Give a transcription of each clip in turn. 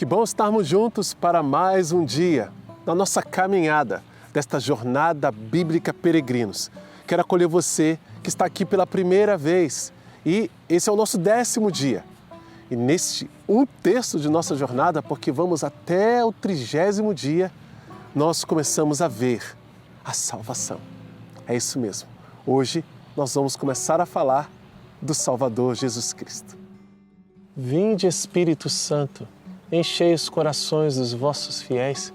Que bom estarmos juntos para mais um dia na nossa caminhada desta jornada bíblica Peregrinos. Quero acolher você que está aqui pela primeira vez e esse é o nosso 10º dia. E neste 1/3 de nossa jornada, porque vamos até o 30º dia, nós começamos a ver a salvação. É isso mesmo. Hoje nós vamos começar a falar do Salvador Jesus Cristo. Vinde, Espírito Santo, enchei os corações dos vossos fiéis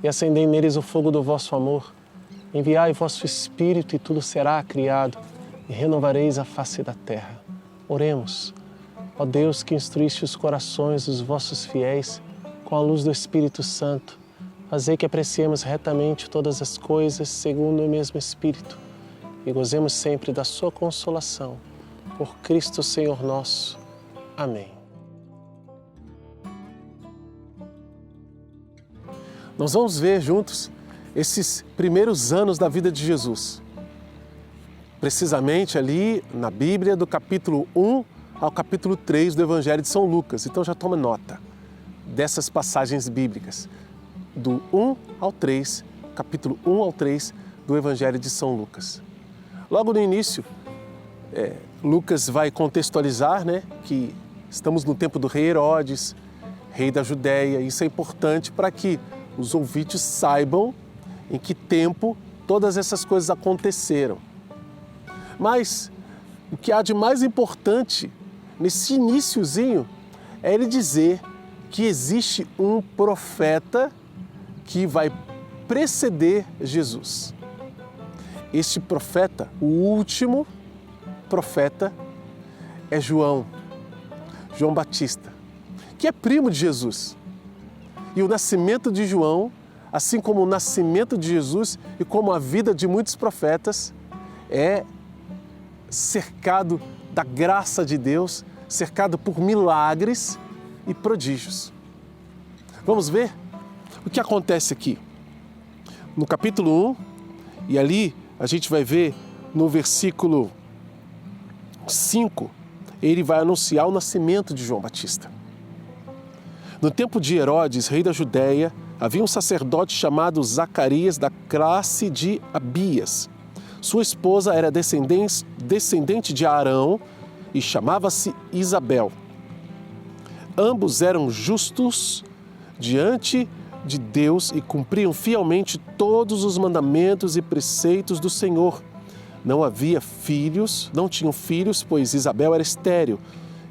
e acendei neles o fogo do vosso amor. Enviai vosso Espírito e tudo será criado e renovareis a face da terra. Oremos. Ó Deus, que instruíste os corações dos vossos fiéis com a luz do Espírito Santo, fazei que apreciemos retamente todas as coisas segundo o mesmo Espírito e gozemos sempre da sua consolação. Por Cristo Senhor nosso. Amém. Nós vamos ver juntos esses primeiros anos da vida de Jesus. Precisamente ali na Bíblia, do capítulo 1 ao capítulo 3 do Evangelho de São Lucas. Então já toma nota dessas passagens bíblicas. Do 1 ao 3, capítulo 1 ao 3 do Evangelho de São Lucas. Logo no início, Lucas vai contextualizar, que estamos no tempo do rei Herodes, rei da Judéia. Isso é importante para que os ouvintes saibam em que tempo todas essas coisas aconteceram. Mas o que há de mais importante nesse iniciozinho é ele dizer que existe um profeta que vai preceder Jesus. Este profeta, o último profeta, é João Batista, que é primo de Jesus. E o nascimento de João, assim como o nascimento de Jesus e como a vida de muitos profetas, é cercado da graça de Deus, cercado por milagres e prodígios. Vamos ver o que acontece aqui. No capítulo 1, e ali a gente vai ver no versículo 5, ele vai anunciar o nascimento de João Batista. No tempo de Herodes, rei da Judéia, havia um sacerdote chamado Zacarias, da classe de Abias. Sua esposa era descendente de Arão e chamava-se Isabel. Ambos eram justos diante de Deus e cumpriam fielmente todos os mandamentos e preceitos do Senhor. Não tinham filhos, pois Isabel era estéril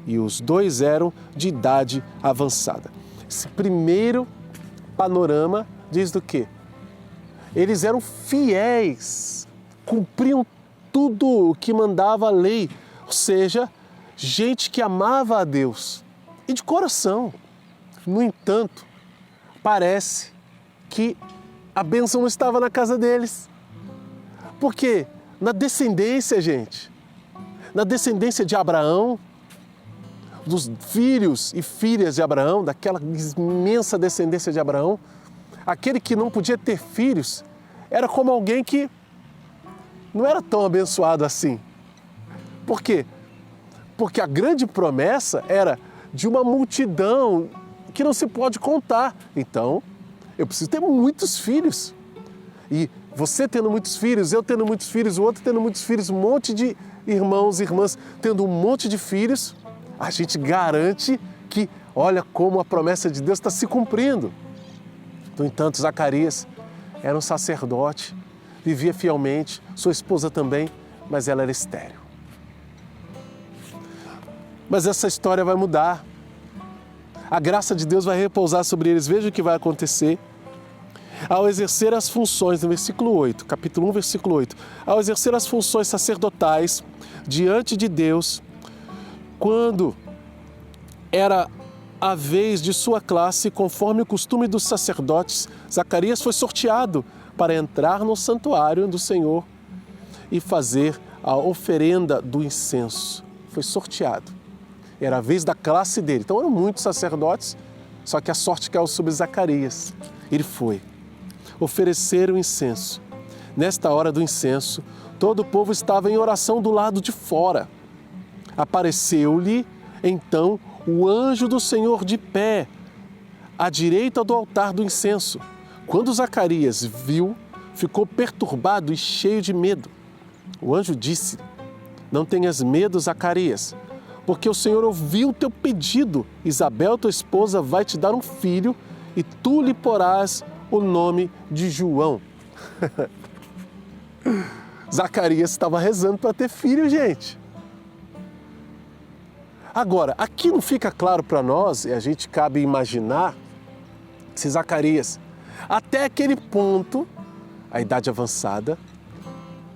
e os dois eram de idade avançada. Esse primeiro panorama diz do quê? Eles eram fiéis, cumpriam tudo o que mandava a lei, ou seja, gente que amava a Deus e de coração. No entanto, parece que a bênção não estava na casa deles. Porque na descendência, na descendência de Abraão, dos filhos e filhas de Abraão, daquela imensa descendência de Abraão, aquele que não podia ter filhos era como alguém que não era tão abençoado assim. Por quê? Porque a grande promessa era de uma multidão que não se pode contar. Então, eu preciso ter muitos filhos. E você tendo muitos filhos, eu tendo muitos filhos, o outro tendo muitos filhos, um monte de irmãos e irmãs tendo um monte de filhos, a gente garante que, olha como a promessa de Deus está se cumprindo. No entanto, Zacarias era um sacerdote, vivia fielmente, sua esposa também, mas ela era estéril. Mas essa história vai mudar. A graça de Deus vai repousar sobre eles. Veja o que vai acontecer. Ao exercer as funções, no versículo 8, capítulo 1, versículo 8, ao exercer as funções sacerdotais diante de Deus, quando era a vez de sua classe, conforme o costume dos sacerdotes, Zacarias foi sorteado para entrar no santuário do Senhor e fazer a oferenda do incenso. Foi sorteado. Era a vez da classe dele. Então eram muitos sacerdotes, só que a sorte caiu sobre Zacarias. Ele foi oferecer o incenso. Nesta hora do incenso, todo o povo estava em oração do lado de fora. Apareceu-lhe, então, o anjo do Senhor de pé, à direita do altar do incenso. Quando Zacarias viu, ficou perturbado e cheio de medo. O anjo disse: não tenhas medo, Zacarias, porque o Senhor ouviu o teu pedido. Isabel, tua esposa, vai te dar um filho e tu lhe porás o nome de João. Zacarias estava rezando para ter filho, gente. Agora, aqui não fica claro para nós, e a gente cabe imaginar, se Zacarias, até aquele ponto, a idade avançada,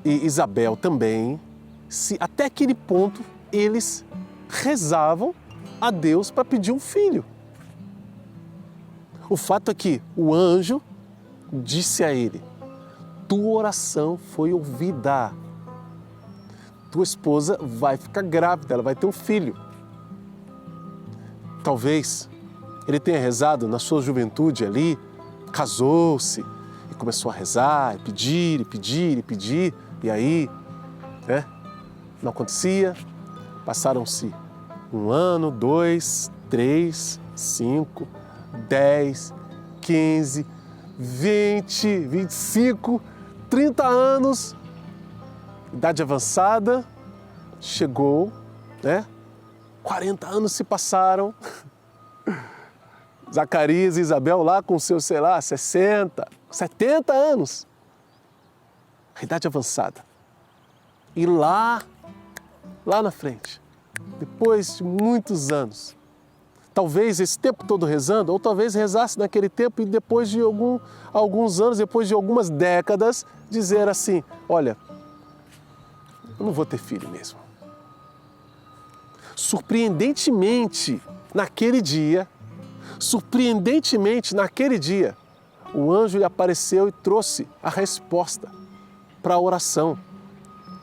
e Isabel também, se até aquele ponto eles rezavam a Deus para pedir um filho. O fato é que o anjo disse a ele: tua oração foi ouvida. Tua esposa vai ficar grávida, ela vai ter um filho. Talvez ele tenha rezado na sua juventude ali, casou-se e começou a rezar, e pedir, e pedir, e pedir, e aí, não acontecia. Passaram-se 1 ano, 2, 3, 5, 10, 15, 20, 25, 30 anos, idade avançada, chegou, 40 anos se passaram, Zacarias e Isabel lá com seus, 60, 70 anos, a idade avançada. E lá na frente, depois de muitos anos, talvez esse tempo todo rezando, ou talvez rezasse naquele tempo e depois de alguns anos, depois de algumas décadas, dizer assim: olha, eu não vou ter filho mesmo. Surpreendentemente, naquele dia, o anjo lhe apareceu e trouxe a resposta para a oração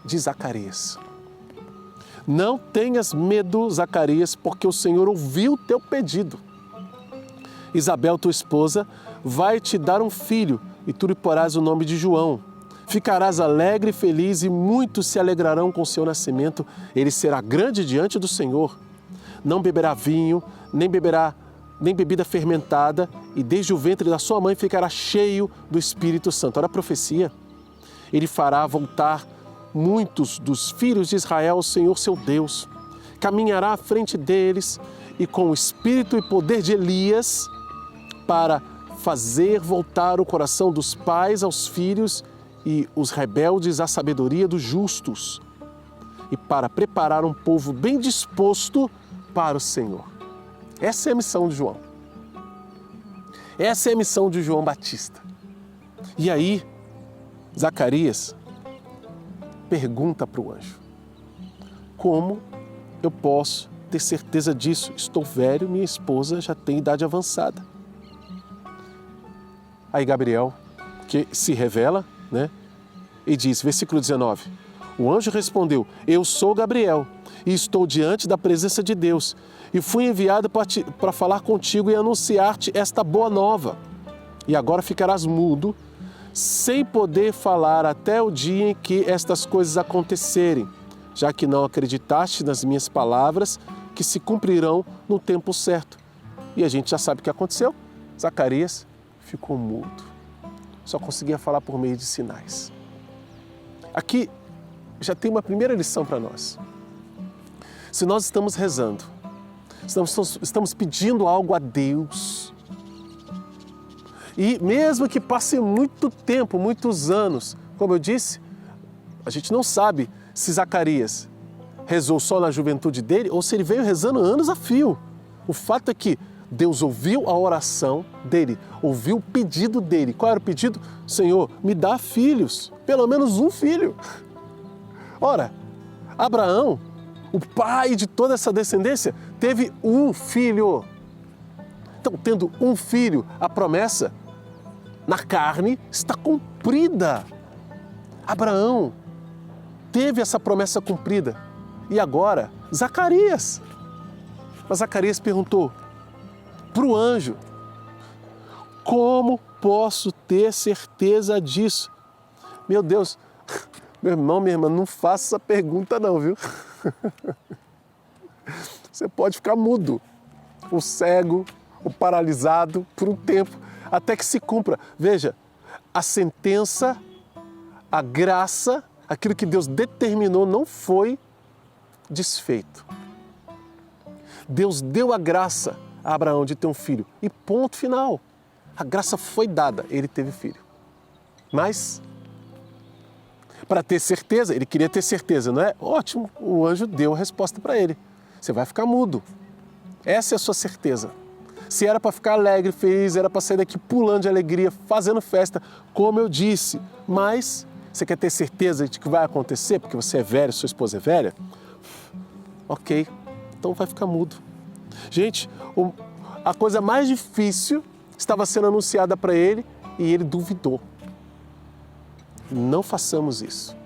de Zacarias. Não tenhas medo, Zacarias, porque o Senhor ouviu o teu pedido. Isabel, tua esposa, vai te dar um filho e tu lhe porás o nome de João. Ficarás alegre e feliz e muitos se alegrarão com o seu nascimento. Ele será grande diante do Senhor. Não beberá vinho, nem bebida fermentada, e desde o ventre da sua mãe ficará cheio do Espírito Santo. Olha a profecia. Ele fará voltar muitos dos filhos de Israel ao Senhor seu Deus. Caminhará à frente deles e com o espírito e poder de Elias para fazer voltar o coração dos pais aos filhos e os rebeldes à sabedoria dos justos, e para preparar um povo bem disposto para o Senhor. Essa é a missão de João. Essa é a missão de João Batista. E aí, Zacarias pergunta para o anjo: como eu posso ter certeza disso? Estou velho, minha esposa já tem idade avançada. Aí Gabriel, que se revela, e diz, versículo 19, o anjo respondeu: eu sou Gabriel e estou diante da presença de Deus e fui enviado para falar contigo e anunciar-te esta boa nova. E agora ficarás mudo, sem poder falar até o dia em que estas coisas acontecerem, já que não acreditaste nas minhas palavras, que se cumprirão no tempo certo. E a gente já sabe o que aconteceu. Zacarias ficou mudo. Só conseguia falar por meio de sinais. Aqui já tem uma primeira lição para nós. Se nós estamos rezando, estamos pedindo algo a Deus, e mesmo que passe muito tempo, muitos anos, como eu disse, a gente não sabe se Zacarias rezou só na juventude dele ou se ele veio rezando anos a fio. O fato é que Deus ouviu a oração dele, ouviu o pedido dele. Qual era o pedido? Senhor, me dá filhos, pelo menos um filho. Ora, Abraão, o pai de toda essa descendência, teve um filho. Então, tendo um filho, a promessa na carne está cumprida. Abraão teve essa promessa cumprida. E agora, Zacarias. Mas Zacarias perguntou para o anjo: como posso ter certeza disso? Meu Deus, meu irmão, minha irmã, não faça essa pergunta não, viu? Você pode ficar mudo, ou cego, ou paralisado por um tempo, até que se cumpra. Veja, a sentença, a graça, aquilo que Deus determinou não foi desfeito. Deus deu a graça a Abraão de ter um filho e ponto final. A graça foi dada, ele teve filho. Mas, para ter certeza, ele queria ter certeza, não é? Ótimo, o anjo deu a resposta para ele. Você vai ficar mudo. Essa é a sua certeza. Se era para ficar alegre, feliz, era para sair daqui pulando de alegria, fazendo festa, como eu disse. Mas, você quer ter certeza de que vai acontecer, porque você é velho, sua esposa é velha? Ok, então vai ficar mudo. Gente, a coisa mais difícil estava sendo anunciada para ele e ele duvidou. Não façamos isso.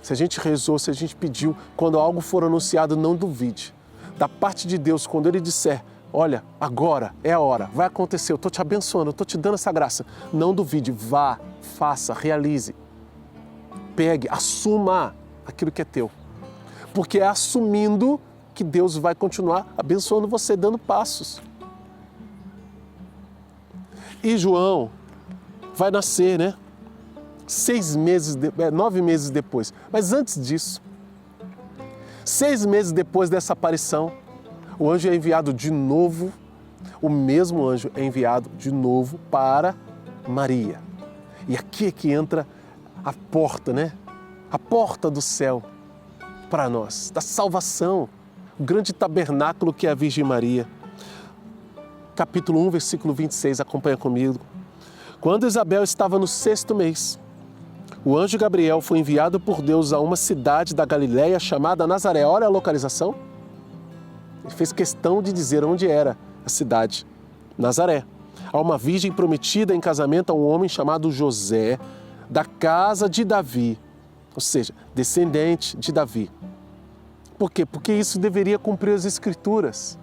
Se a gente rezou, se a gente pediu, quando algo for anunciado, não duvide. Da parte de Deus, quando Ele disser, olha, agora é a hora, vai acontecer, eu estou te abençoando, eu estou te dando essa graça. Não duvide, vá, faça, realize. Pegue, assuma aquilo que é teu. Porque é assumindo que Deus vai continuar abençoando você, dando passos. E João vai nascer, né? 9 meses depois. Mas antes disso, 6 meses depois dessa aparição, o anjo é enviado de novo, o mesmo anjo é enviado de novo para Maria. E aqui é que entra a porta, né? A porta do céu para nós, da salvação, o grande tabernáculo que é a Virgem Maria. Capítulo 1, versículo 26, acompanha comigo. Quando Isabel estava no 6º mês, o anjo Gabriel foi enviado por Deus a uma cidade da Galiléia chamada Nazaré. Olha a localização. Ele fez questão de dizer onde era a cidade, Nazaré. A uma virgem prometida em casamento a um homem chamado José, da casa de Davi, ou seja, descendente de Davi. Por quê? Porque isso deveria cumprir as Escrituras,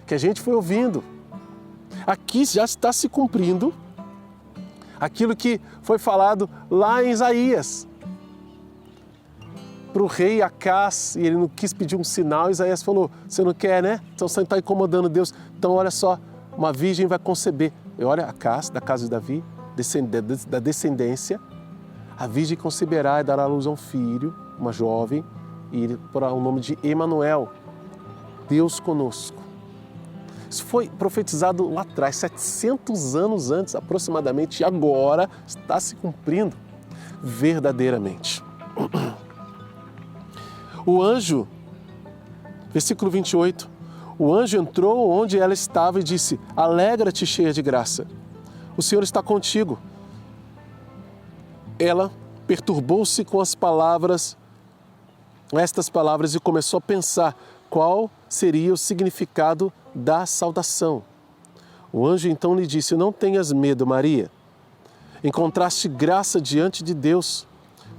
que a gente foi ouvindo. Aqui já está se cumprindo aquilo que foi falado lá em Isaías. Para o rei Acás, e ele não quis pedir um sinal, Isaías falou, você não quer, né? Então você está incomodando Deus. Então olha só, uma virgem vai conceber. E olha, Acás, da casa de Davi, da descendência, a virgem conceberá e dará à luz a um filho, uma jovem, e ele porá o nome de Emanuel, Deus conosco. Isso foi profetizado lá atrás, 700 anos antes aproximadamente, e agora está se cumprindo verdadeiramente. O anjo, versículo 28, o anjo entrou onde ela estava e disse, alegra-te, cheia de graça, o Senhor está contigo. Ela perturbou-se com estas palavras e começou a pensar qual seria o significado da saudação. O anjo então lhe disse, não tenhas medo, Maria, encontraste graça diante de Deus,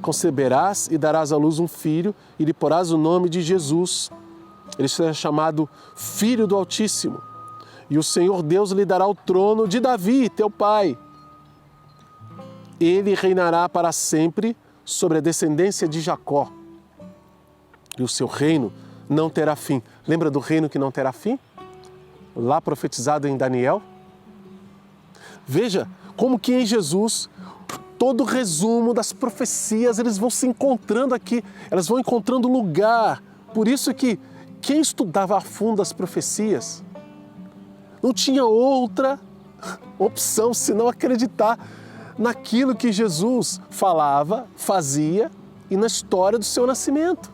conceberás e darás à luz um filho e lhe porás o nome de Jesus. Ele será chamado Filho do Altíssimo e o Senhor Deus lhe dará o trono de Davi, teu pai. Ele reinará para sempre sobre a descendência de Jacó e o seu reino não terá fim. Lembra do reino que não terá fim? Lá profetizado em Daniel. Veja como que em Jesus todo o resumo das profecias eles vão se encontrando aqui, elas vão encontrando lugar. Por isso que quem estudava a fundo as profecias não tinha outra opção senão acreditar naquilo que Jesus falava, fazia e na história do seu nascimento.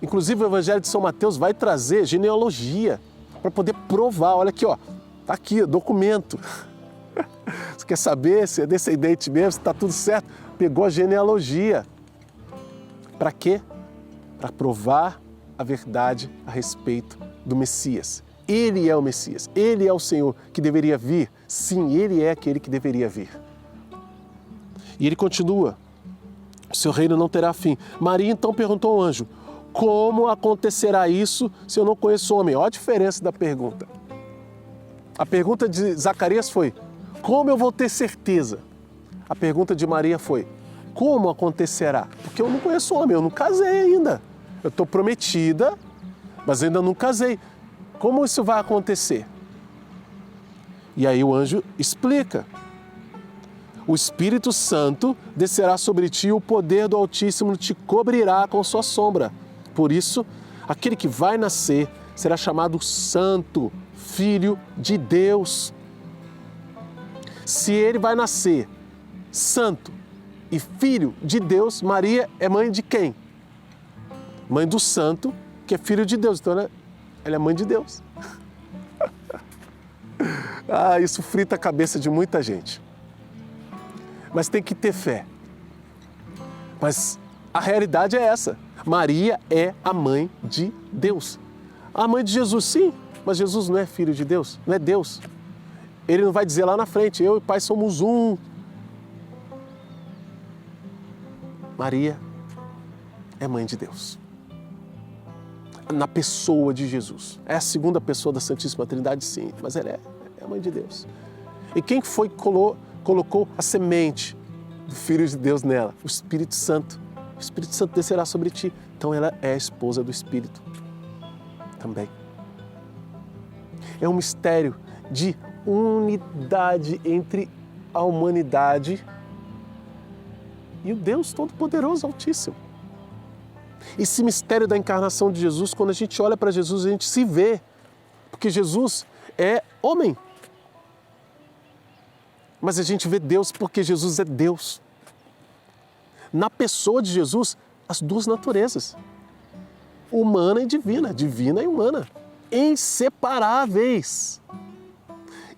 Inclusive o Evangelho de São Mateus vai trazer genealogia para poder provar. Olha aqui, ó, tá aqui, documento. Você quer saber se é descendente mesmo, se está tudo certo? Pegou a genealogia. Para quê? Para provar a verdade a respeito do Messias. Ele é o Messias, Ele é o Senhor que deveria vir. Sim, Ele é aquele que deveria vir. E ele continua, o seu reino não terá fim. Maria então perguntou ao anjo, como acontecerá isso se eu não conheço o homem? Olha a diferença da pergunta. A pergunta de Zacarias foi, como eu vou ter certeza? A pergunta de Maria foi, como acontecerá? Porque eu não conheço o homem, eu não casei ainda. Eu estou prometida, mas ainda não casei. Como isso vai acontecer? E aí o anjo explica. O Espírito Santo descerá sobre ti e o poder do Altíssimo te cobrirá com sua sombra. Por isso, aquele que vai nascer será chamado Santo, Filho de Deus. Se ele vai nascer santo e filho de Deus, Maria é mãe de quem? Mãe do santo, que é filho de Deus. Então ela é mãe de Deus. Isso frita a cabeça de muita gente. Mas tem que ter fé. Mas a realidade é essa. Maria é a mãe de Deus. A mãe de Jesus, sim, mas Jesus não é filho de Deus, não é Deus. Ele não vai dizer lá na frente, eu e o Pai somos um. Maria é mãe de Deus. Na pessoa de Jesus. É a segunda pessoa da Santíssima Trindade, sim, mas ela é a mãe de Deus. E quem foi que colocou a semente do Filho de Deus nela? O Espírito Santo. O Espírito Santo descerá sobre ti. Então ela é a esposa do Espírito também. É um mistério de unidade entre a humanidade e o Deus Todo-Poderoso, Altíssimo. Esse mistério da encarnação de Jesus, quando a gente olha para Jesus, a gente se vê, porque Jesus é homem. Mas a gente vê Deus porque Jesus é Deus. Na pessoa de Jesus, as duas naturezas, humana e divina, divina e humana, inseparáveis.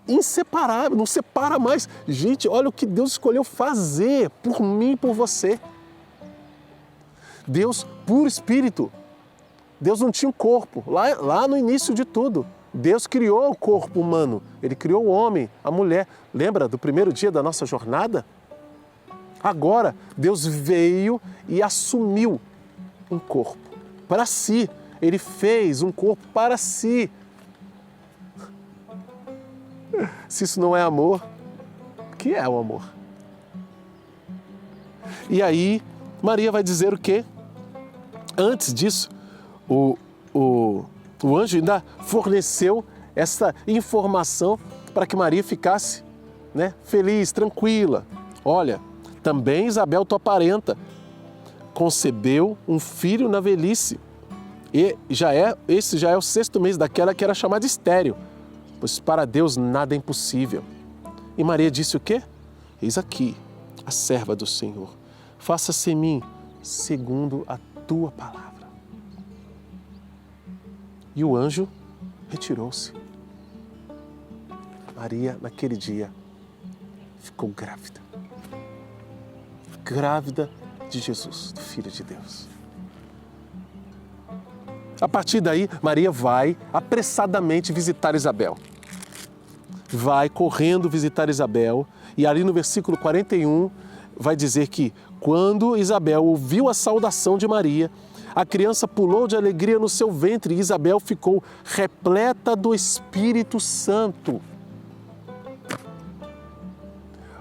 Inseparável, não separa mais. Gente, olha o que Deus escolheu fazer por mim e por você. Deus puro Espírito. Deus não tinha um corpo. Lá no início de tudo, Deus criou o corpo humano. Ele criou o homem, a mulher. Lembra do primeiro dia da nossa jornada? Agora, Deus veio e assumiu um corpo para si. Ele fez um corpo para si. Se isso não é amor, o que é o amor? E aí, Maria vai dizer o quê? Antes disso, o anjo ainda forneceu essa informação para que Maria ficasse, feliz, tranquila. Olha, também Isabel, tua parenta, concebeu um filho na velhice. E esse já é o 6º mês daquela que era chamada estéril, pois para Deus nada é impossível. E Maria disse o quê? Eis aqui, a serva do Senhor. Faça-se em mim segundo a tua palavra. E o anjo retirou-se. Maria, naquele dia, ficou grávida. Grávida de Jesus, do Filho de Deus. A partir daí, Maria vai apressadamente visitar Isabel. Vai correndo visitar Isabel, e ali no versículo 41 vai dizer que quando Isabel ouviu a saudação de Maria, a criança pulou de alegria no seu ventre e Isabel ficou repleta do Espírito Santo.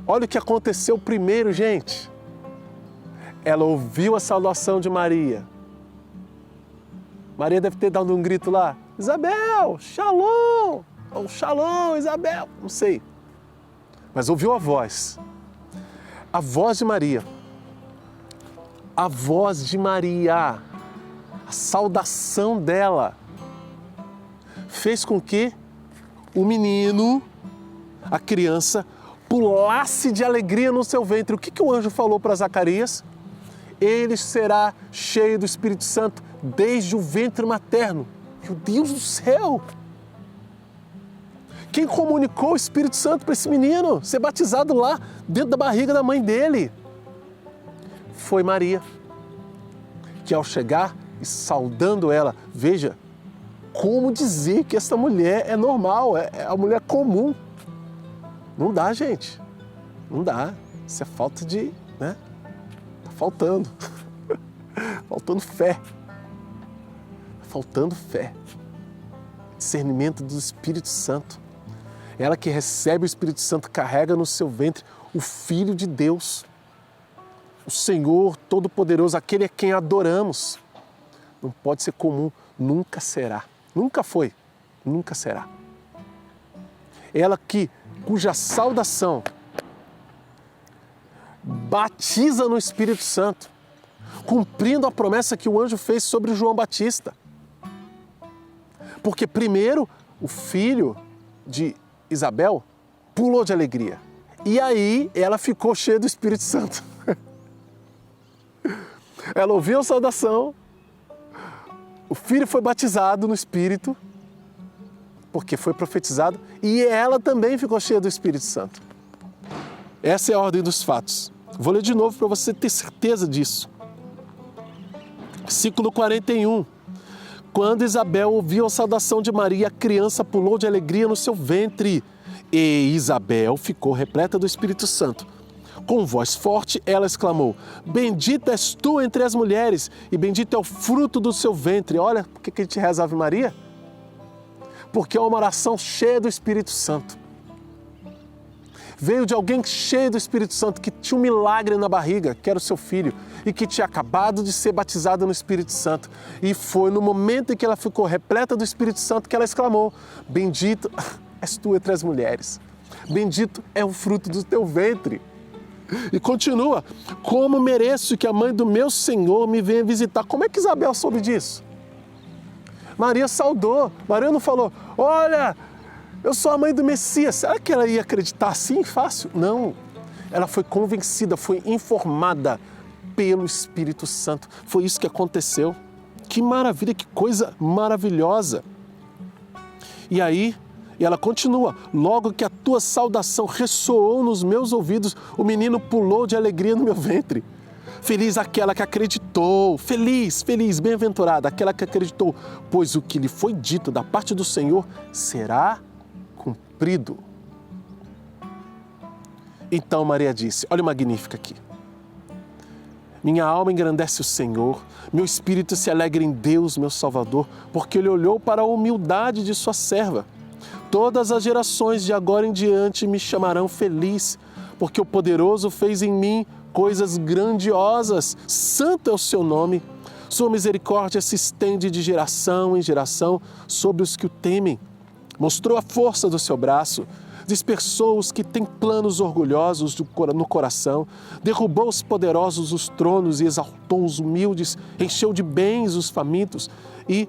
Olha o que aconteceu primeiro, gente. Ela ouviu a saudação de Maria. Maria deve ter dado um grito lá, Isabel, shalom, ou shalom, Isabel, não sei. Mas ouviu a voz de Maria. A voz de Maria, a saudação dela, fez com que o menino, a criança, pulasse de alegria no seu ventre. O que o anjo falou para Zacarias? Ele será cheio do Espírito Santo desde o ventre materno. Meu Deus do céu! Quem comunicou o Espírito Santo para esse menino ser batizado lá dentro da barriga da mãe dele? Foi Maria, que ao chegar e saudando ela, veja como dizer que essa mulher é normal, é a mulher comum. Não dá, gente, não dá. Isso é falta de, Tá faltando, faltando fé, faltando fé, discernimento do Espírito Santo. Ela que recebe o Espírito Santo carrega no seu ventre o Filho de Deus, o Senhor Todo-Poderoso, aquele a quem adoramos. Não pode ser comum, nunca será, nunca foi, nunca será. Ela que cuja saudação batiza no Espírito Santo, cumprindo a promessa que o anjo fez sobre João Batista. Porque primeiro o filho de Isabel pulou de alegria. E aí ela ficou cheia do Espírito Santo. Ela ouviu a saudação, o filho foi batizado no Espírito, porque foi profetizado, e ela também ficou cheia do Espírito Santo. Essa é a ordem dos fatos. Vou ler de novo para você ter certeza disso. Versículo 41. Quando Isabel ouviu a saudação de Maria, a criança pulou de alegria no seu ventre. E Isabel ficou repleta do Espírito Santo. Com voz forte, ela exclamou: bendita és tu entre as mulheres, e bendito é o fruto do seu ventre. Olha, por que a gente reza Ave Maria? Porque é uma oração cheia do Espírito Santo. Veio de alguém cheio do Espírito Santo, que tinha um milagre na barriga, que era o seu filho, e que tinha acabado de ser batizado no Espírito Santo. E foi no momento em que ela ficou repleta do Espírito Santo que ela exclamou: bendito és tu entre as mulheres, bendito é o fruto do teu ventre. E continua: como mereço que a mãe do meu Senhor me venha visitar. Como é que Isabel soube disso? Maria saudou. Maria não falou: olha, eu sou a mãe do Messias. Será que ela ia acreditar assim fácil? Não. Ela foi convencida, foi informada pelo Espírito Santo. Foi isso que aconteceu. Que maravilha, que coisa maravilhosa. E aí, ela continua: logo que a tua saudação ressoou nos meus ouvidos, o menino pulou de alegria no meu ventre. Feliz aquela que acreditou, feliz, bem-aventurada aquela que acreditou, pois o que lhe foi dito da parte do Senhor será cumprido. Então Maria disse, olha o magnífico aqui: minha alma engrandece o Senhor, meu espírito se alegra em Deus, meu Salvador, porque Ele olhou para a humildade de sua serva. Todas as gerações de agora em diante me chamarão feliz, porque o Poderoso fez em mim coisas grandiosas. Santo é o seu nome. Sua misericórdia se estende de geração em geração sobre os que o temem. Mostrou a força do seu braço, dispersou os que têm planos orgulhosos no coração, derrubou os poderosos dos tronos e exaltou os humildes, encheu de bens os famintos e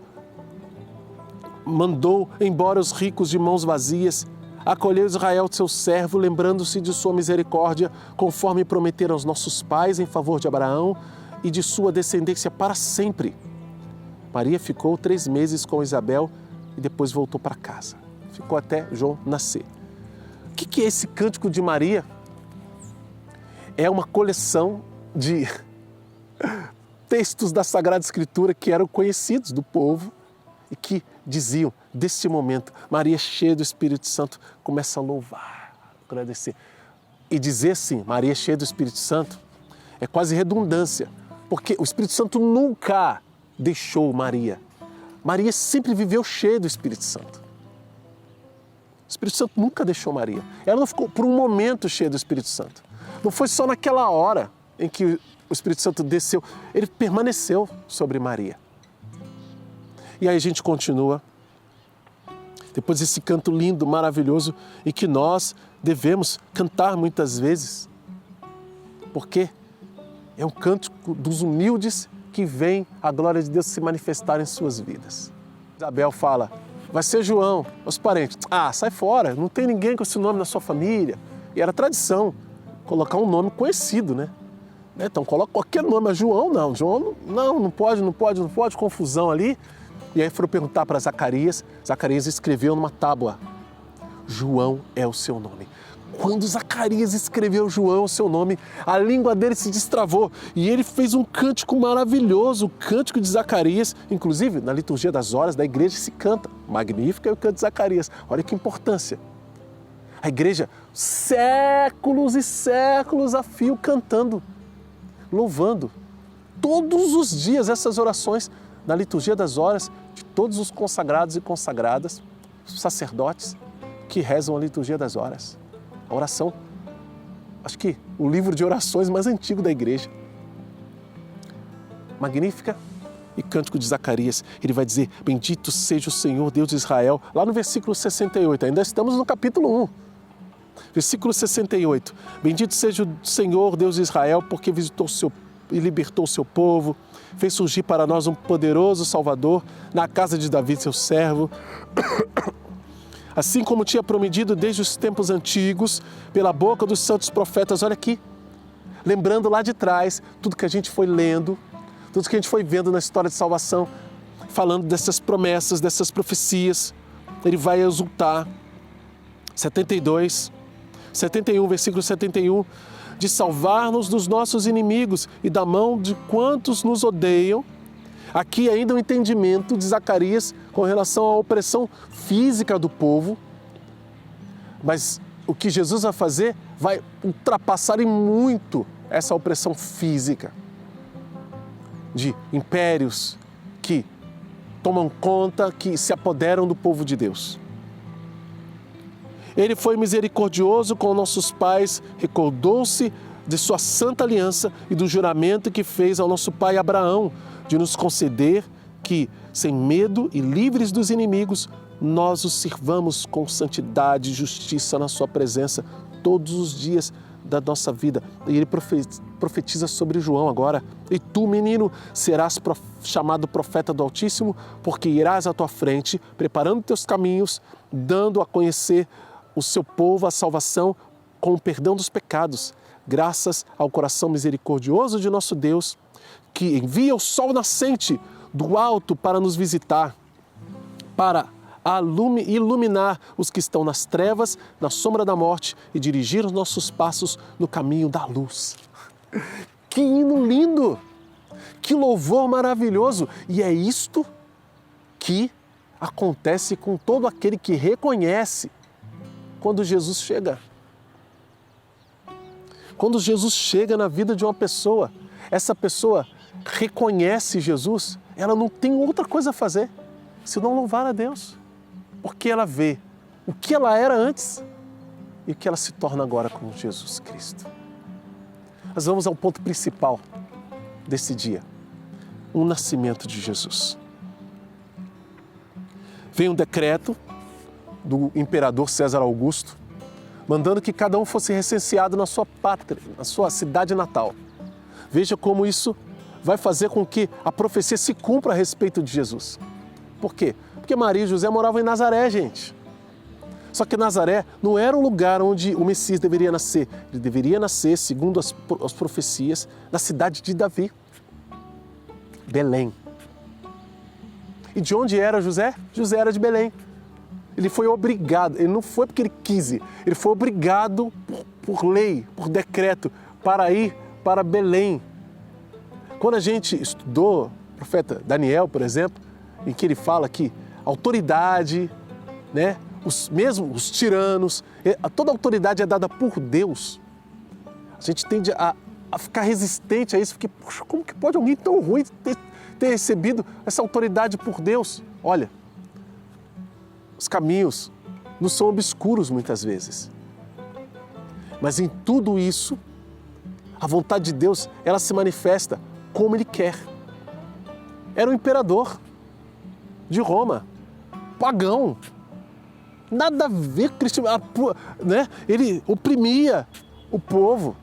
mandou embora os ricos de mãos vazias. Acolheu Israel, seu servo, lembrando-se de sua misericórdia, conforme prometeram aos nossos pais em favor de Abraão e de sua descendência para sempre. Maria ficou 3 meses com Isabel e depois voltou para casa. Ficou até João nascer. O que é esse cântico de Maria? É uma coleção de textos da Sagrada Escritura que eram conhecidos do povo e que diziam, deste momento, Maria, cheia do Espírito Santo, começa a louvar, agradecer. E dizer assim, Maria cheia do Espírito Santo, é quase redundância, porque o Espírito Santo nunca deixou Maria. Maria sempre viveu cheia do Espírito Santo. O Espírito Santo nunca deixou Maria. Ela não ficou por um momento cheia do Espírito Santo. Não foi só naquela hora em que o Espírito Santo desceu, ele permaneceu sobre Maria. E aí a gente continua, depois desse canto lindo, maravilhoso, e que nós devemos cantar muitas vezes, porque é um cântico dos humildes que vem a glória de Deus se manifestar em suas vidas. Isabel fala, vai ser João, os parentes, sai fora, não tem ninguém com esse nome na sua família. E era tradição colocar um nome conhecido, né? Então coloca qualquer nome, mas João não, João não pode, confusão ali. E aí foram perguntar para Zacarias, Zacarias escreveu numa tábua, João é o seu nome. Quando Zacarias escreveu João, o seu nome, a língua dele se destravou e ele fez um cântico maravilhoso, o cântico de Zacarias. Inclusive, na liturgia das horas da igreja se canta, Magnífica é o canto de Zacarias. Olha que importância. A igreja, séculos e séculos a fio cantando, louvando. Todos os dias essas orações na liturgia das horas de todos os consagrados e consagradas, os sacerdotes que rezam a liturgia das horas. A oração, acho que o livro de orações mais antigo da igreja. Magnífica e cântico de Zacarias, ele vai dizer, bendito seja o Senhor Deus de Israel, lá no versículo 68, ainda estamos no capítulo 1. Versículo 68. Bendito seja o Senhor, Deus de Israel, porque visitou e libertou o seu povo, fez surgir para nós um poderoso Salvador na casa de Davi, seu servo, assim como tinha prometido desde os tempos antigos, pela boca dos santos profetas. Olha aqui, lembrando lá de trás, tudo que a gente foi lendo, tudo que a gente foi vendo na história de salvação, falando dessas promessas, dessas profecias, ele vai exultar. 71, versículo 71, de salvar-nos dos nossos inimigos e da mão de quantos nos odeiam. Aqui ainda o entendimento de Zacarias com relação à opressão física do povo, mas o que Jesus vai fazer vai ultrapassar em muito essa opressão física de impérios que tomam conta, que se apoderam do povo de Deus. Ele foi misericordioso com nossos pais, recordou-se de sua santa aliança e do juramento que fez ao nosso pai Abraão, de nos conceder que, sem medo e livres dos inimigos, nós os sirvamos com santidade e justiça na sua presença todos os dias da nossa vida. E ele profetiza sobre João agora. E tu, menino, serás chamado profeta do Altíssimo, porque irás à tua frente, preparando teus caminhos, dando a conhecer o seu povo a salvação com o perdão dos pecados, graças ao coração misericordioso de nosso Deus, que envia o sol nascente do alto para nos visitar, para iluminar os que estão nas trevas, na sombra da morte e dirigir os nossos passos no caminho da luz. Que hino lindo! Que louvor maravilhoso! E é isto que acontece com todo aquele que reconhece quando Jesus chega. Quando Jesus chega na vida de uma pessoa, essa pessoa reconhece Jesus, ela não tem outra coisa a fazer senão louvar a Deus, porque ela vê o que ela era antes e o que ela se torna agora com Jesus Cristo. Nós vamos ao ponto principal desse dia, o nascimento de Jesus. Vem um decreto do imperador César Augusto, mandando que cada um fosse recenseado na sua pátria, na sua cidade natal. Veja como isso vai fazer com que a profecia se cumpra a respeito de Jesus. Por quê? Porque Maria e José moravam em Nazaré, gente. Só que Nazaré não era um lugar onde o Messias deveria nascer. Ele deveria nascer, segundo as profecias, na cidade de Davi, Belém. E de onde era José? José era de Belém. Ele foi obrigado, ele não foi porque ele quis ir, ele foi obrigado por lei, por decreto, para ir para Belém. Quando a gente estudou o profeta Daniel, por exemplo, em que ele fala que a autoridade, né, os tiranos, toda a autoridade é dada por Deus. A gente tende a ficar resistente a isso, porque, poxa, como que pode alguém tão ruim ter recebido essa autoridade por Deus? Olha, os caminhos nos são obscuros muitas vezes. Mas em tudo isso, a vontade de Deus, ela se manifesta como Ele quer. Era o imperador de Roma, pagão. Nada a ver com cristianismo, né? Ele oprimia o povo,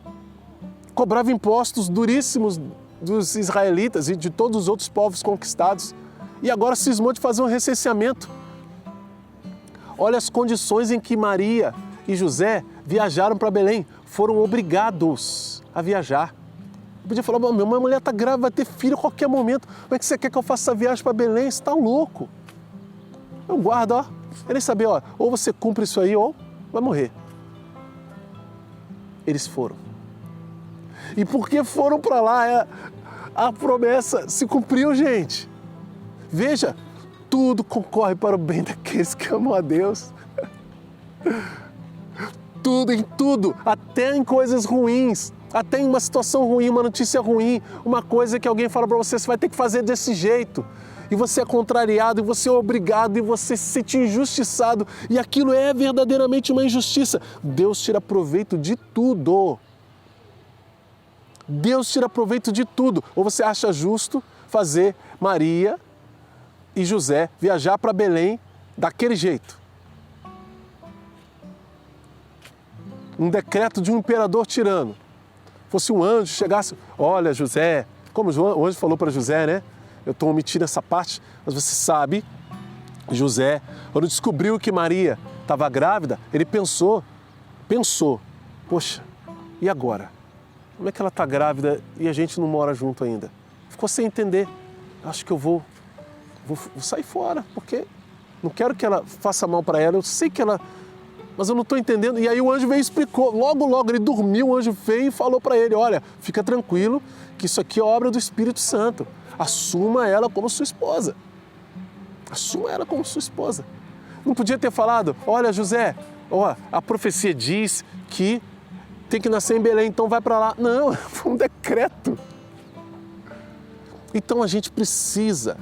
cobrava impostos duríssimos dos israelitas e de todos os outros povos conquistados. E agora cismou de fazer um recenseamento. Olha as condições em que Maria e José viajaram para Belém. Foram obrigados a viajar. Podia falar, minha mulher está grávida, vai ter filho a qualquer momento. Como é que você quer que eu faça essa viagem para Belém? Você está louco. Eu guardo, ó. Eu nem sabia, ó, ou você cumpre isso aí ou vai morrer. Eles foram. E porque foram para lá, a promessa se cumpriu, gente. Veja, tudo concorre para o bem daqueles que amam a Deus. Tudo, em tudo, até em coisas ruins, até em uma situação ruim, uma notícia ruim, uma coisa que alguém fala para você, você vai ter que fazer desse jeito. E você é contrariado, e você é obrigado, e você se sente injustiçado, e aquilo é verdadeiramente uma injustiça. Deus tira proveito de tudo. Deus tira proveito de tudo. Ou você acha justo fazer Maria e José viajar para Belém daquele jeito? um decreto de um imperador tirano, fosse um anjo, chegasse, olha José, como o anjo falou para José, né? Eu estou omitindo essa parte, mas você sabe, José, quando descobriu que Maria estava grávida, ele pensou, poxa, e agora? Como é que ela está grávida e a gente não mora junto ainda? Ficou sem entender. Acho que eu vou sair fora, porque não quero que ela faça mal para ela, eu sei que ela... Mas eu não estou entendendo. E aí o anjo veio e explicou. Logo, ele dormiu, o anjo veio e falou para ele, olha, fica tranquilo que isso aqui é obra do Espírito Santo. Assuma ela como sua esposa. Assuma ela como sua esposa. Não podia ter falado, olha José, a profecia diz que tem que nascer em Belém, então vai para lá. Não, foi um decreto. Então a gente precisa,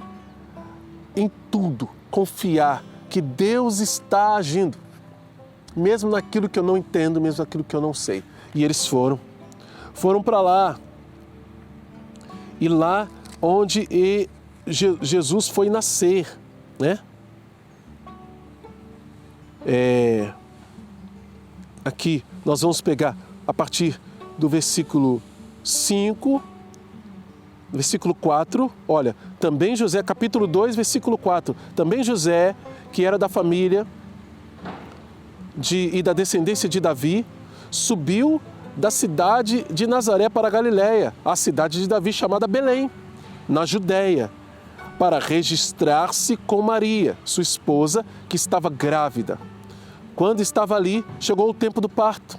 em tudo, confiar que Deus está agindo. Mesmo naquilo que eu não entendo, mesmo naquilo que eu não sei. E eles foram para lá. E lá onde Jesus foi nascer, né? Aqui nós vamos pegar a partir do versículo 5, versículo 4, olha, também José, capítulo 2, versículo 4, também José, que era da família e da descendência de Davi, subiu da cidade de Nazaré para a Galiléia, a cidade de Davi chamada Belém, na Judéia, para registrar-se com Maria, sua esposa, que estava grávida. Quando estava ali, chegou o tempo do parto.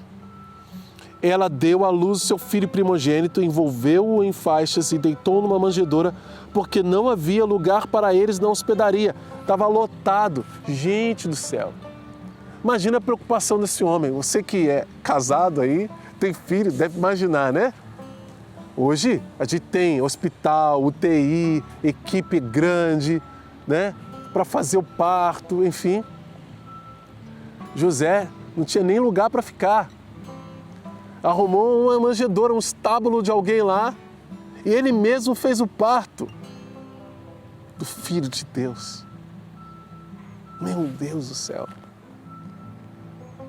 Ela deu à luz seu filho primogênito, envolveu-o em faixas e deitou numa manjedoura, porque não havia lugar para eles na hospedaria. Estava lotado. Gente do céu! Imagina a preocupação desse homem. Você que é casado aí, tem filho, deve imaginar, né? Hoje a gente tem hospital, UTI, equipe grande, né? Para fazer o parto, enfim. José não tinha nem lugar para ficar. Arrumou uma manjedoura, um estábulo de alguém lá, e ele mesmo fez o parto do Filho de Deus. Meu Deus do céu!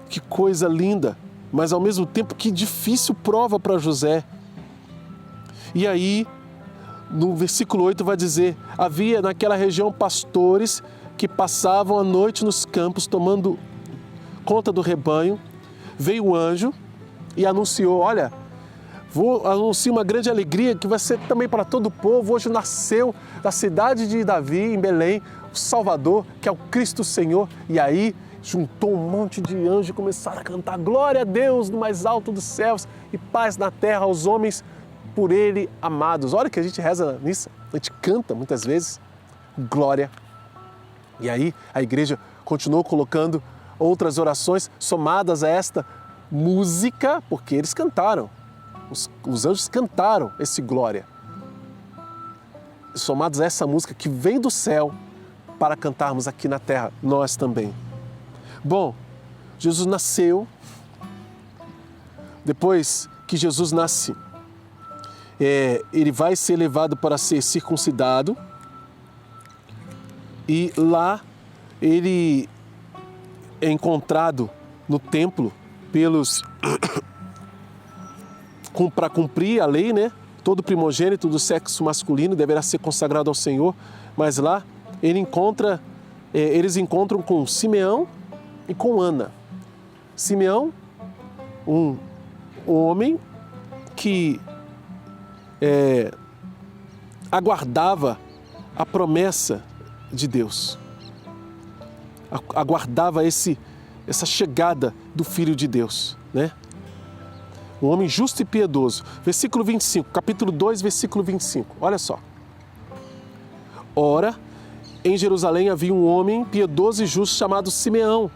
Que coisa linda, mas ao mesmo tempo que difícil prova para José. E aí, no versículo 8 vai dizer, havia naquela região pastores que passavam a noite nos campos tomando conta do rebanho. Veio o anjo e anunciou, olha, vou anunciar uma grande alegria que vai ser também para todo o povo. Hoje nasceu da cidade de Davi, em Belém, o Salvador, que é o Cristo Senhor. E aí juntou um monte de anjos e começaram a cantar glória a Deus no mais alto dos céus e paz na terra aos homens por Ele amados. Olha que a gente reza na missa, a gente canta muitas vezes, glória. E aí a igreja continuou colocando outras orações somadas a esta música, porque eles cantaram, os anjos cantaram esse glória. Somados a essa música que vem do céu para cantarmos aqui na terra, nós também. Bom, Jesus nasceu. Depois que Jesus nasce, ele vai ser levado para ser circuncidado e lá ele é encontrado no templo para cumprir a lei, né? Todo primogênito do sexo masculino deverá ser consagrado ao Senhor, mas lá eles encontram com Simeão e com Ana. Simeão, um homem que aguardava a promessa de Deus, aguardava essa chegada do Filho de Deus, né? Um homem justo e piedoso. Versículo 25, capítulo 2, versículo 25, olha só. Ora, em Jerusalém havia um homem piedoso e justo chamado Simeão,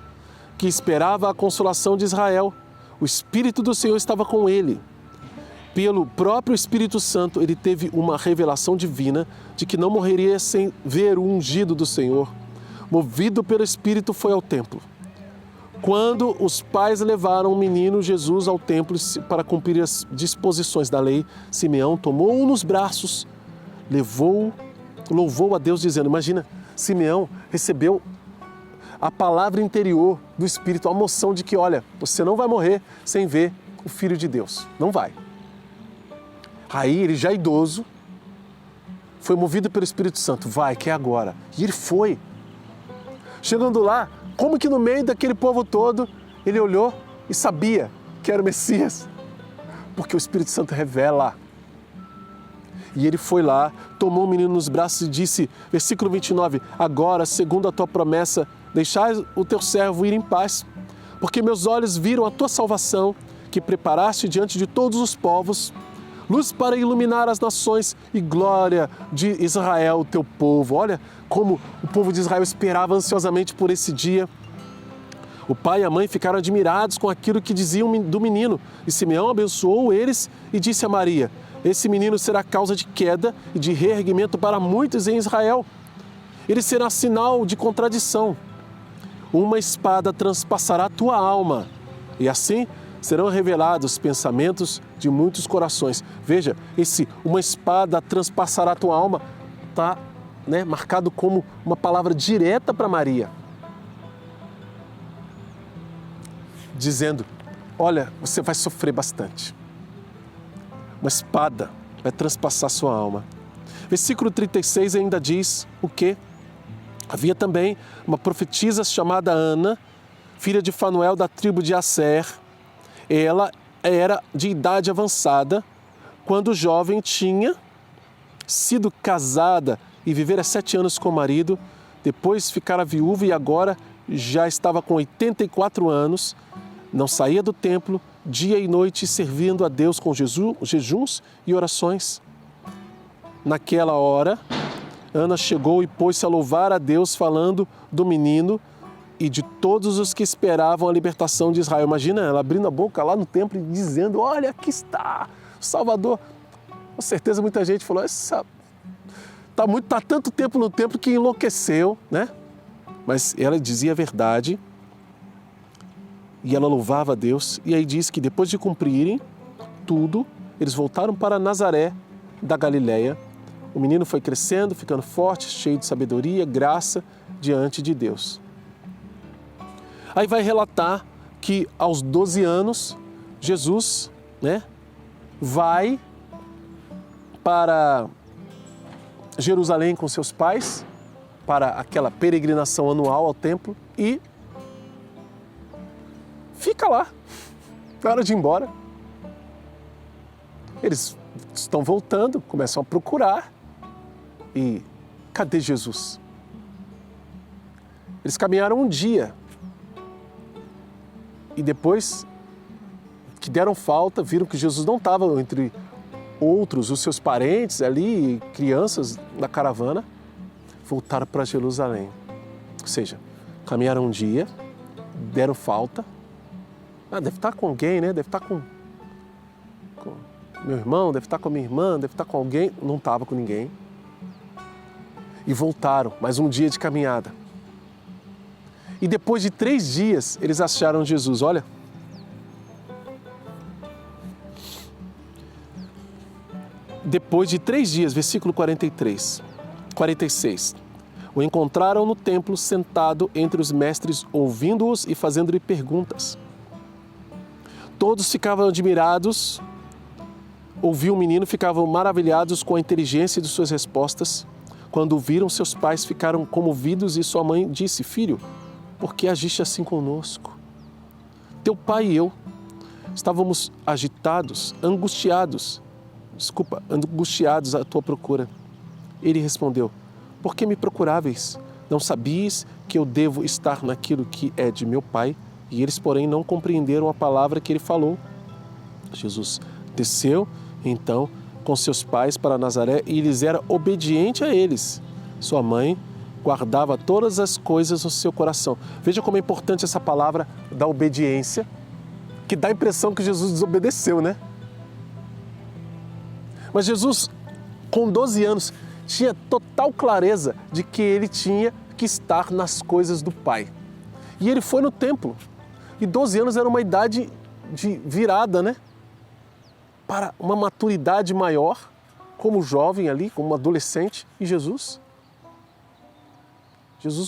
que esperava a consolação de Israel. O Espírito do Senhor estava com ele. Pelo próprio Espírito Santo, ele teve uma revelação divina de que não morreria sem ver o ungido do Senhor. Movido pelo Espírito, foi ao templo. Quando os pais levaram o menino Jesus ao templo para cumprir as disposições da lei, Simeão tomou-o nos braços, louvou a Deus dizendo, imagina, Simeão recebeu a palavra interior do Espírito, a moção de que, olha, você não vai morrer sem ver o Filho de Deus. Não vai. Aí ele, já idoso, foi movido pelo Espírito Santo. Vai, que é agora. E ele foi. Chegando lá, como que no meio daquele povo todo, ele olhou e sabia que era o Messias? Porque o Espírito Santo revela. E ele foi lá, tomou o menino nos braços e disse, versículo 29, agora, segundo a tua promessa, deixai o teu servo ir em paz, porque meus olhos viram a tua salvação, que preparaste diante de todos os povos, luz para iluminar as nações e glória de Israel, o teu povo. Olha como o povo de Israel esperava ansiosamente por esse dia. O pai e a mãe ficaram admirados com aquilo que diziam do menino. E Simeão abençoou eles e disse a Maria, esse menino será causa de queda e de reerguimento para muitos em Israel. Ele será sinal de contradição. Uma espada transpassará a tua alma. E assim serão revelados os pensamentos de muitos corações. Veja, uma espada transpassará a tua alma está marcado como uma palavra direta para Maria. Dizendo, olha, você vai sofrer bastante. Uma espada vai transpassar sua alma. Versículo 36 ainda diz o quê? Havia também uma profetisa chamada Ana, filha de Fanuel da tribo de Asser. Ela era de idade avançada, quando jovem tinha sido casada e vivera 7 anos com o marido, depois ficara viúva e agora já estava com 84 anos, não saía do templo, dia e noite servindo a Deus com jejuns e orações. Naquela hora, Ana chegou e pôs-se a louvar a Deus, falando do menino e de todos os que esperavam a libertação de Israel. Imagina ela abrindo a boca lá no templo e dizendo, olha, aqui está o Salvador. Com certeza muita gente falou, tá tanto tempo no templo que enlouqueceu, né? Mas ela dizia a verdade e ela louvava a Deus. E aí diz que depois de cumprirem tudo, eles voltaram para Nazaré da Galileia. O menino foi crescendo, ficando forte, cheio de sabedoria, graça diante de Deus. Aí vai relatar que aos 12 anos, Jesus vai para Jerusalém com seus pais, para aquela peregrinação anual ao templo e fica lá, na hora de ir embora. Eles estão voltando, começam a procurar e cadê Jesus? Eles caminharam um dia e depois que deram falta, viram que Jesus não estava entre outros, os seus parentes ali, crianças da caravana, voltaram para Jerusalém. Ou seja, caminharam um dia, deram falta. Deve estar com alguém, né? Deve estar com meu irmão, deve estar com a minha irmã, deve estar com alguém. Não estava com ninguém. E voltaram, mais um dia de caminhada. E depois de 3 dias, eles acharam Jesus. Olha, depois de 3 dias, versículo 46, o encontraram no templo sentado entre os mestres, ouvindo-os e fazendo-lhe perguntas. Todos ficavam admirados, ouviam o menino, ficavam maravilhados com a inteligência de suas respostas. Quando viram, seus pais ficaram comovidos e sua mãe disse, filho, por que agiste assim conosco? Teu pai e eu estávamos angustiados à tua procura. Ele respondeu, por que me procuráveis? Não sabias que eu devo estar naquilo que é de meu pai? E eles, porém, não compreenderam a palavra que ele falou. Jesus desceu, então, com seus pais para Nazaré e lhes era obediente a eles. Sua mãe guardava todas as coisas no seu coração. Veja como é importante essa palavra da obediência, que dá a impressão que Jesus desobedeceu, né? Mas Jesus, com 12 anos, tinha total clareza de que ele tinha que estar nas coisas do Pai. E ele foi no templo. E 12 anos era uma idade de virada, né? Para uma maturidade maior, como jovem ali, como adolescente. E Jesus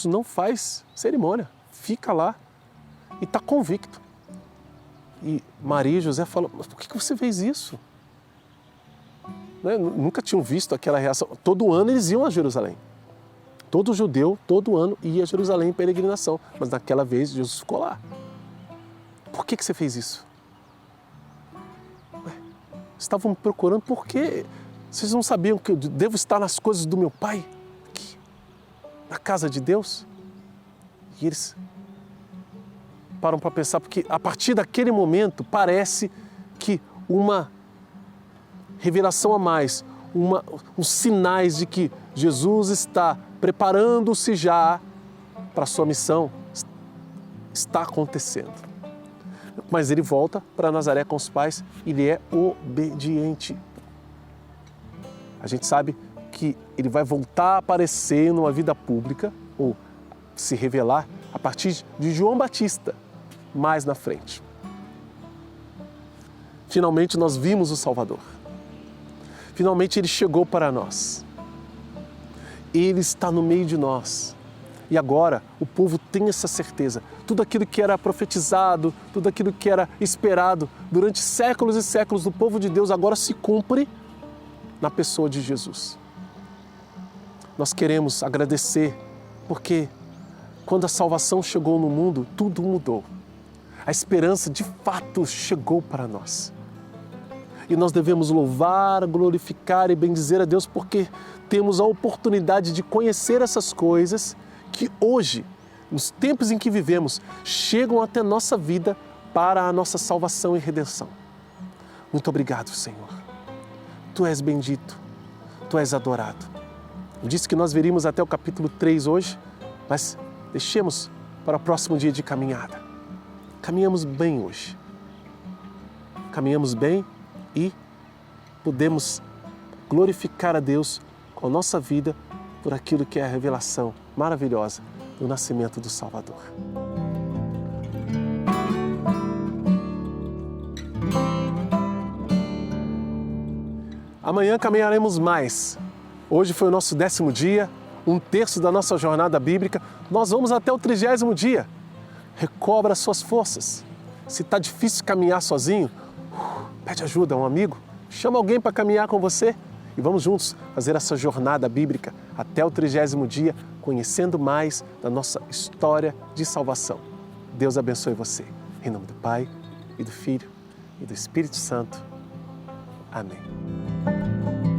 não faz cerimônia. fica lá e está convicto. E Maria e José falam, mas por que você fez isso? Né? Nunca tinham visto aquela reação. Todo ano eles iam a Jerusalém. Todo judeu, todo ano, ia a Jerusalém em peregrinação. Mas naquela vez Jesus ficou lá. Por que você fez isso? Estavam me procurando porque vocês não sabiam que eu devo estar nas coisas do meu Pai, aqui, na casa de Deus? E eles param para pensar, porque a partir daquele momento parece que uma revelação a mais, uns sinais de que Jesus está preparando-se já para a sua missão, está acontecendo. Mas ele volta para Nazaré com os pais, ele é obediente. A gente sabe que ele vai voltar a aparecer numa vida pública, ou se revelar, a partir de João Batista, mais na frente. Finalmente nós vimos o Salvador. Finalmente ele chegou para nós. Ele está no meio de nós. E agora o povo tem essa certeza. Tudo aquilo que era profetizado, tudo aquilo que era esperado durante séculos e séculos do povo de Deus agora se cumpre na pessoa de Jesus. Nós queremos agradecer porque quando a salvação chegou no mundo, tudo mudou. A esperança de fato chegou para nós. E nós devemos louvar, glorificar e bendizer a Deus porque temos a oportunidade de conhecer essas coisas que hoje, nos tempos em que vivemos, chegam até nossa vida para a nossa salvação e redenção. Muito obrigado, Senhor. Tu és bendito, Tu és adorado. Eu disse que nós veríamos até o capítulo 3 hoje, mas deixemos para o próximo dia de caminhada. Caminhamos bem hoje. Caminhamos bem e podemos glorificar a Deus com a nossa vida por aquilo que é a revelação maravilhosa do nascimento do Salvador. Amanhã caminharemos mais. Hoje foi o nosso 10º dia, 1/3 da nossa jornada bíblica. Nós vamos até o 30º dia. Recobra as suas forças. Se está difícil caminhar sozinho, pede ajuda a um amigo, chama alguém para caminhar com você e vamos juntos fazer essa jornada bíblica até o 30º dia, conhecendo mais da nossa história de salvação. Deus abençoe você. Em nome do Pai, e do Filho, e do Espírito Santo. Amém.